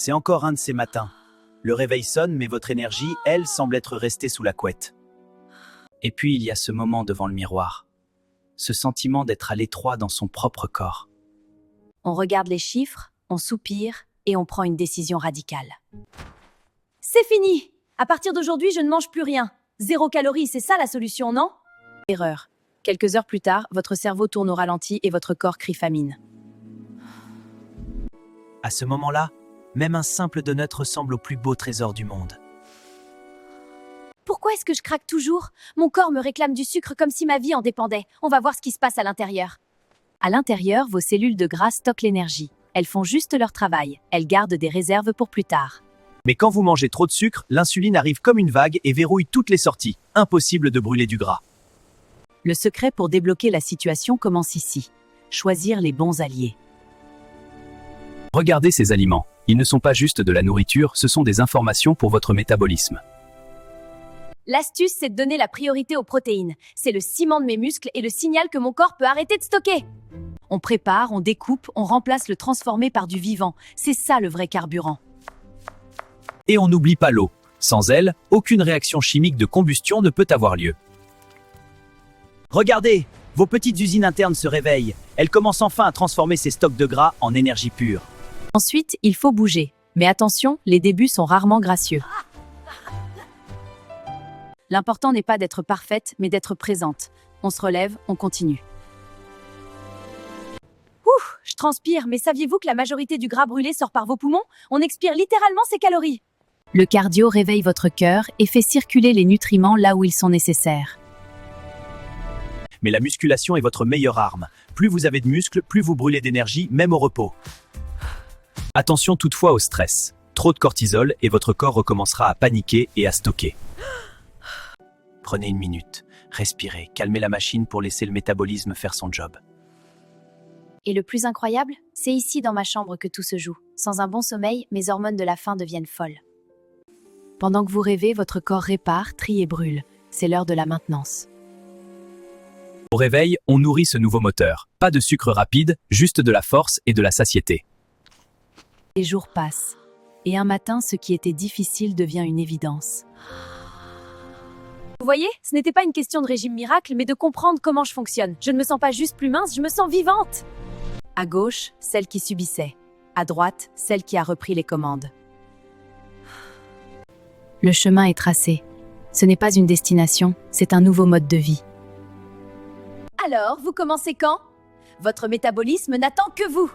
C'est encore un de ces matins. Le réveil sonne, mais votre énergie, elle, semble être restée sous la couette. Et puis il y a ce moment devant le miroir. Ce sentiment d'être à l'étroit dans son propre corps. On regarde les chiffres, on soupire et on prend une décision radicale. C'est fini! À partir d'aujourd'hui, je ne mange plus rien. 0 calories, c'est ça la solution, non? Erreur. Quelques heures plus tard, votre cerveau tourne au ralenti et votre corps crie famine. À ce moment-là, même un simple donut ressemble au plus beau trésor du monde. Pourquoi est-ce que je craque toujours? Mon corps me réclame du sucre comme si ma vie en dépendait. On va voir ce qui se passe à l'intérieur. À l'intérieur, vos cellules de gras stockent l'énergie. Elles font juste leur travail. Elles gardent des réserves pour plus tard. Mais quand vous mangez trop de sucre, l'insuline arrive comme une vague et verrouille toutes les sorties. Impossible de brûler du gras. Le secret pour débloquer la situation commence ici. Choisir les bons alliés. Regardez ces aliments. Ils ne sont pas juste de la nourriture, ce sont des informations pour votre métabolisme. L'astuce, c'est de donner la priorité aux protéines. C'est le ciment de mes muscles et le signal que mon corps peut arrêter de stocker. On prépare, on découpe, on remplace le transformé par du vivant. C'est ça le vrai carburant. Et on n'oublie pas l'eau. Sans elle, aucune réaction chimique de combustion ne peut avoir lieu. Regardez, vos petites usines internes se réveillent. Elles commencent enfin à transformer ces stocks de gras en énergie pure. Ensuite, il faut bouger. Mais attention, les débuts sont rarement gracieux. L'important n'est pas d'être parfaite, mais d'être présente. On se relève, on continue. Ouh, je transpire, mais saviez-vous que la majorité du gras brûlé sort par vos poumons? On expire littéralement ces calories. Le cardio réveille votre cœur et fait circuler les nutriments là où ils sont nécessaires. Mais la musculation est votre meilleure arme. Plus vous avez de muscles, plus vous brûlez d'énergie, même au repos. Attention toutefois au stress. Trop de cortisol et votre corps recommencera à paniquer et à stocker. Prenez une minute, respirez, calmez la machine pour laisser le métabolisme faire son job. Et le plus incroyable, c'est ici dans ma chambre que tout se joue. Sans un bon sommeil, mes hormones de la faim deviennent folles. Pendant que vous rêvez, votre corps répare, trie et brûle. C'est l'heure de la maintenance. Au réveil, on nourrit ce nouveau moteur. Pas de sucre rapide, juste de la force et de la satiété. Les jours passent. Et un matin, ce qui était difficile devient une évidence. Vous voyez, ce n'était pas une question de régime miracle, mais de comprendre comment je fonctionne. Je ne me sens pas juste plus mince, je me sens vivante. À gauche, celle qui subissait. À droite, celle qui a repris les commandes. Le chemin est tracé. Ce n'est pas une destination, c'est un nouveau mode de vie. Alors, vous commencez quand? Votre métabolisme n'attend que vous.